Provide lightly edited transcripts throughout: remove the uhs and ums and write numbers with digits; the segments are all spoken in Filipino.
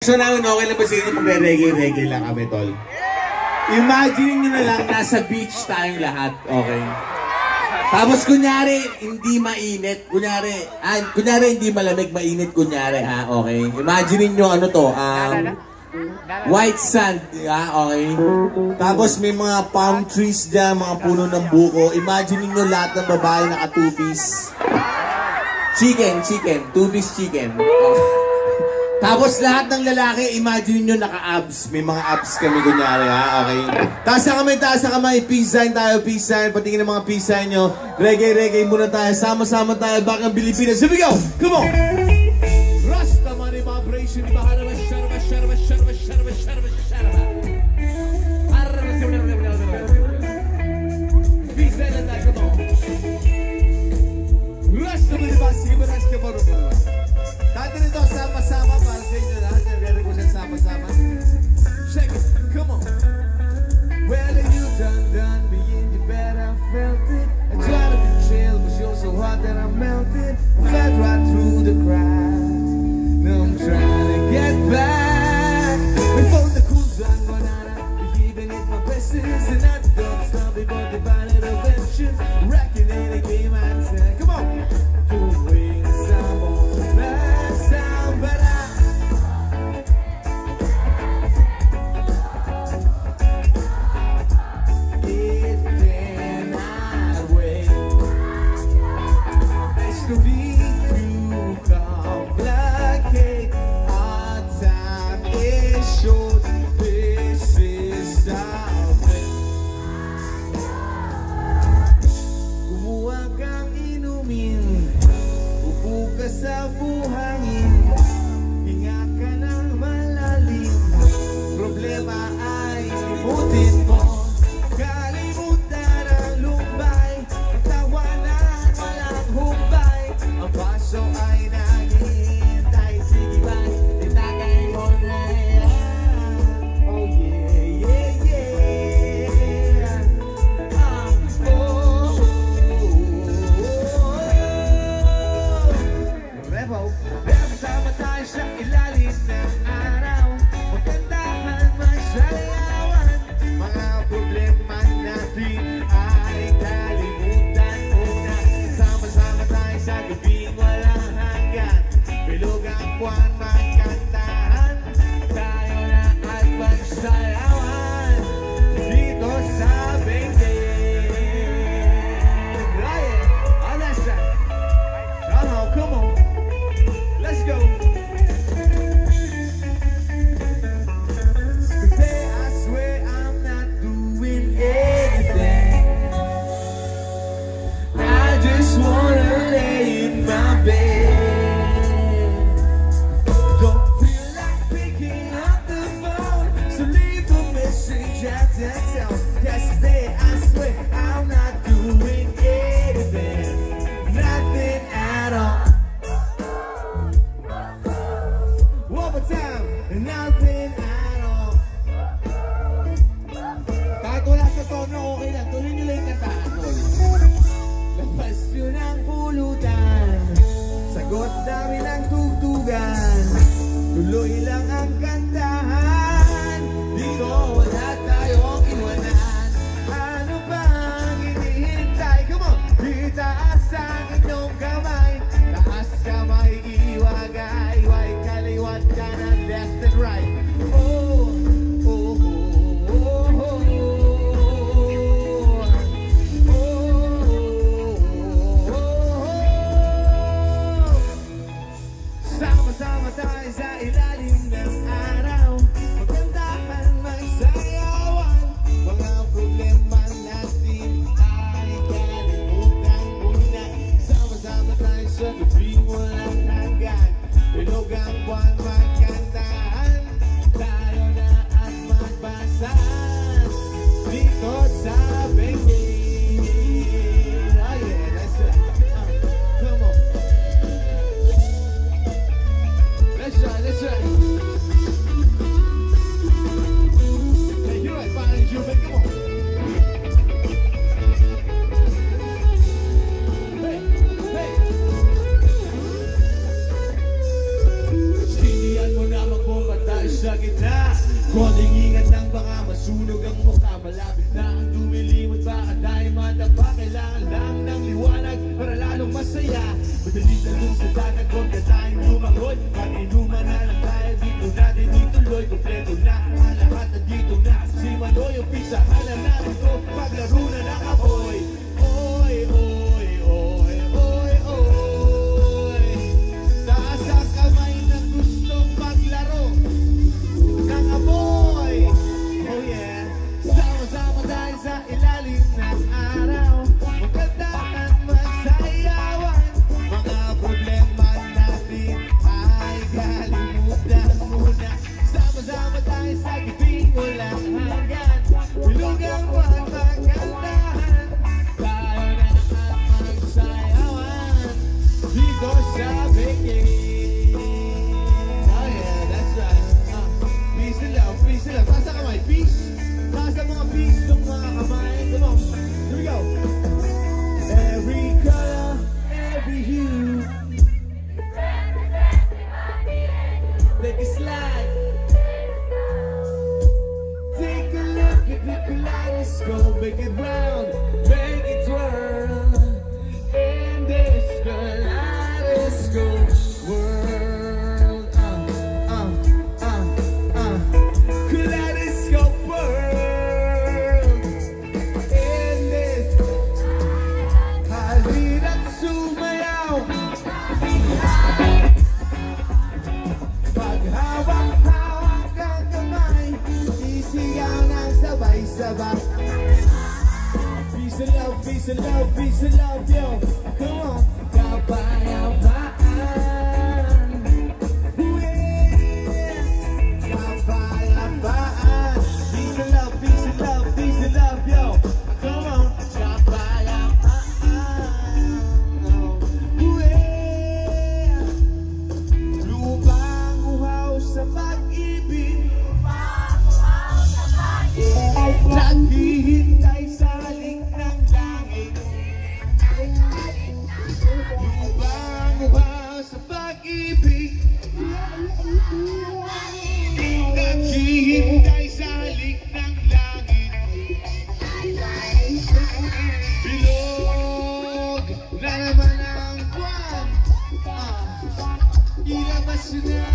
So namin, okay lang ba sa inyo magre-reggae lang kami, tol? Imagine nyo na lang, nasa beach tayong lahat, okay? Tapos kunyari, hindi mainit. Kunyari hindi malamig, mainit kunyari, ha? Okay? Imagine nyo ano to, white sand, ha? Okay? Tapos may mga palm trees dyan, mga puno ng buko. Imagine nyo lahat ng babae naka two-piece. Chicken, two-piece chicken. Tapos lahat ng lalaki, imagine nyo naka-abs. May mga abs kami kunyari, ha? Okay? Taas na kamay, peace sign tayo, peace sign. Patingin ng mga peace sign nyo. Reggae muna tayo. Sama-sama tayo, bakang Pilipinas. Here we go! Come on! Rasta money vibration, baharama, sharama. Peace sign lang tayo, come on. Rasta money ba? Sige ba, Rasta pa rin? Dati nito, sama-sama para sa inyo lahat. Nagre ko siya sama-sama. Check it, come on. Well, you done being your bed, I felt it. I tried to be chill, but you're so hot that I melted. Fed right through the cracks. Now I'm trying to get back. Before the cool sun run out, I'll be giving it my best. And I don't stop it, but the bad intervention. Racking in a game and say, come on. To bring some more last time, but it cannot wait. There's to be too complicate. Our time is short. This is our way. Kumuha kang inumin, upo ka sa buhangin, hinga ka ng malalim. Problema ay limutin mo. Kalimutan ang lumbay, tawanan walang humbay. Ang baso ay naghihintay. Sige ba, itagay mo na yan. Oh yeah. Sama tayo sa ilalim ng araw. Magandahan man sa layawan. Mga problema natin ay kalimutan muna. Sama-sama tayo sa gabing walang hanggan. Bilog ang buwan, magkantahan. Tayo na at magsayawan dito sa Benguet. Ryan, Alessa, come on. Let's go. Today I swear I'm not doing anything. I just wanna lay in my bed. Don't feel like picking up the phone, so leave a message at that tone. Yesterday I swear I'm not doing anything. Nothing at all. Time, nothing at all. Kahit wala sa tono, okay lang. Tuloy nyo lang yung kantahan, tol. Labas yun ang pulutan, sagot dami ng tugtugan. Tuloy lang ang kantahan, dito wala tayong iwanan. Ano bang hinihintay? Come on! Itaas ang inyong kamay, taas kamay, iwagay. Kaliwat kanan, left and right. sa gitna. Konting ingat lang baka masunog ang mukha. Malapit na ang dumilimot, baka tayo madapa. Kailangan lang ng liwanag para lalong masaya. Madalit na dun sa dagat, huwag na tayong lumangoy. Pag-inuman na lang tayo, dito natin ituloy. Kompleto na ang lahat at dito na si Manoy. Umpisahan na natin to, paglaro na ng apoy. Oy, oy, oy, oy, oy. Taas ang kamay na gustong maglaro ng apoy. Oh yeah. Sama-sama tayo sa ilalim ng araw. Maganda at magsayawan. Mga problema natin ay kalimutan muna. Sama-sama tayo sa gibing walang hanggan. Bilugang at magkantahan. Tayo na ang magsayawan dito sa Bikini. Oh yeah, that's right. Peace and love, peace and love. Taas ang kamay, peace. Taas ang mga peace ng mga kamay. Come on, here we go. Every color, every hue. Take a slide. Take a look at the kaleidoscope. Make it round, make it twirl. In this kaleidoscope world. Kaleidoscope world. In this halina't sumayaw. Paghawak-hawak ang kamay, isigaw ng sabay-sabay. Peace and love, peace and love, peace and love, yo. Come on. Kapayapaan. Yeah. Kapayapaan. Peace and love, peace and love, peace and love, yo. Come on. Kapayapaan. Yeah. Lupang uhaw sa pag-ibig. Naghihintay sa halik ng langit. Lupang uhaw sa pag-ibig. Naghihintay sa halik ng langit. Bilog na naman ang buwan. Ilabas na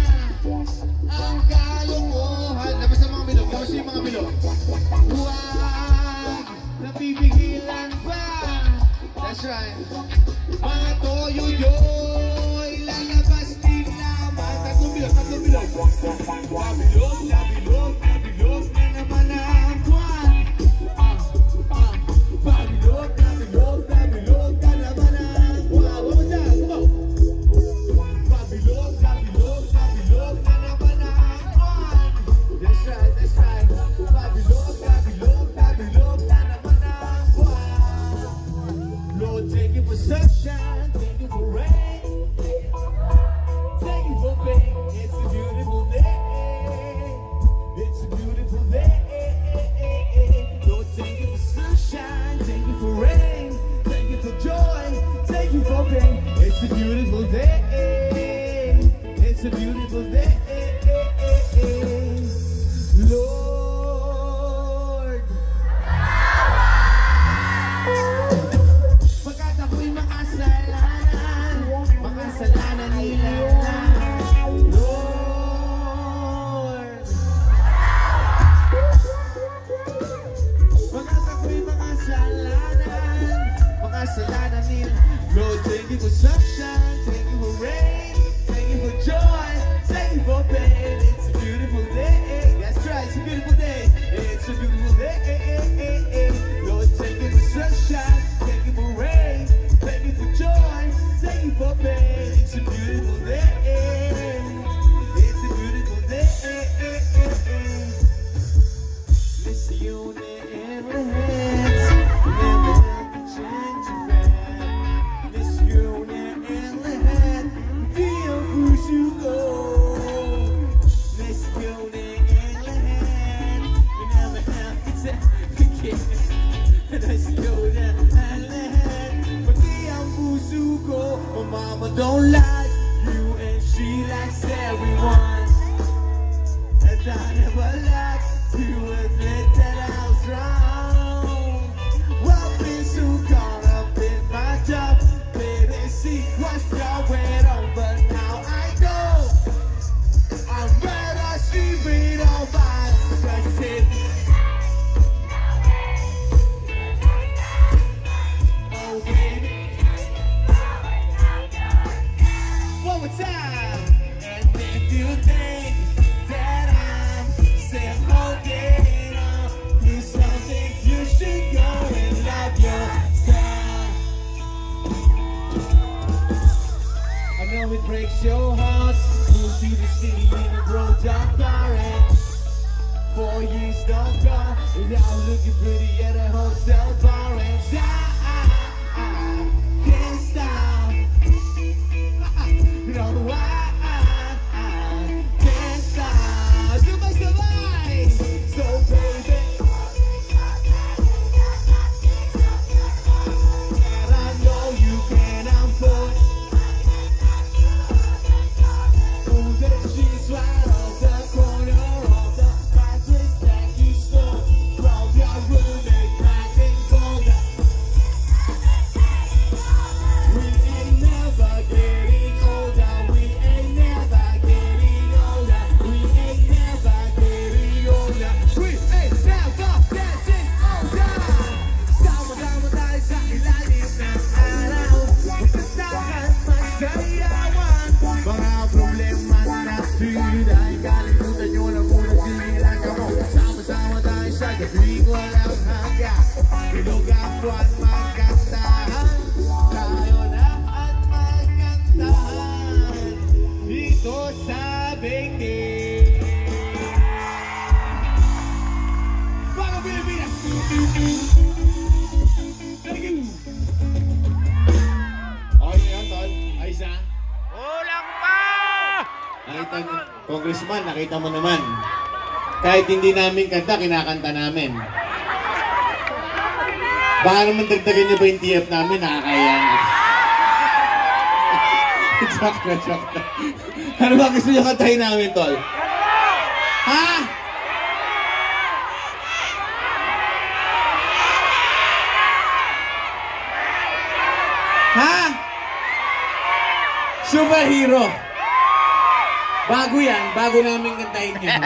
ang kalokohan. Labas ang mga bilog. Labas yung mga bilog. Huwag napipigilan pa. That's right. Mga toyo-yoy, lalabas din naman. Tatlong bilog, tatlong bilog. Nabilog, nabilog, nabilog na naman ang buwan. Nabilog, nabilog, nabilog na naman ang buwan. One more time, come on. Nabilog, nabilog, nabilog na naman ang buwan. That's right, that's right. Nabilog, nabilog, nabilog na naman ang buwan. Lord, thank you for sunshine, thank you for rain, thank you for pain. It's a beautiful day. I never like to admit that I was wrong. Well, been so caught up in my job, baby, see what's going on, but now I know I'm better sleeping on my blessed. Oh, baby. One more time. And if you think that I'm still holding on to something, you should go and love yourself. I know it breaks your heart. Move to the city in a broke down car and 4 years don't go without looking pretty at a hotel bar, and I can't stop. You know why I can't stop. You must survive. So baby, and I know you can afford. Move the sheets right off the corner of the mattress that you stole from your roommate back in Golden. We ain't never getting older. We ain't never getting older. We ain't never getting older. We ain't never getting older. Sama-sama tayo sa ilalim ng araw. Magkasahan magsayawan. Mga problema na pinay kalimutan nyo na muna sinilang ka mo. Sama-sama tayo sa gabing walang hangga. Ilog ang buwan magkantahan. Tayo lahat magkantahan dito sa Benguet. Mga Pilipinas! Thank you! Okay na yan, Tol. Ayos na. Kulang pa! Nakita mo, Congressman, nakita mo naman. Kahit hindi namin kanta, kinakanta namin. Baka naman dagdagan niyo ba yung TF namin, nakakaya na. Joke na, joke na. Ano ba gusto niyo kantahin namin, Tol? Ha? Ha? Superhero. Bago yan, bago namin kantahin yan.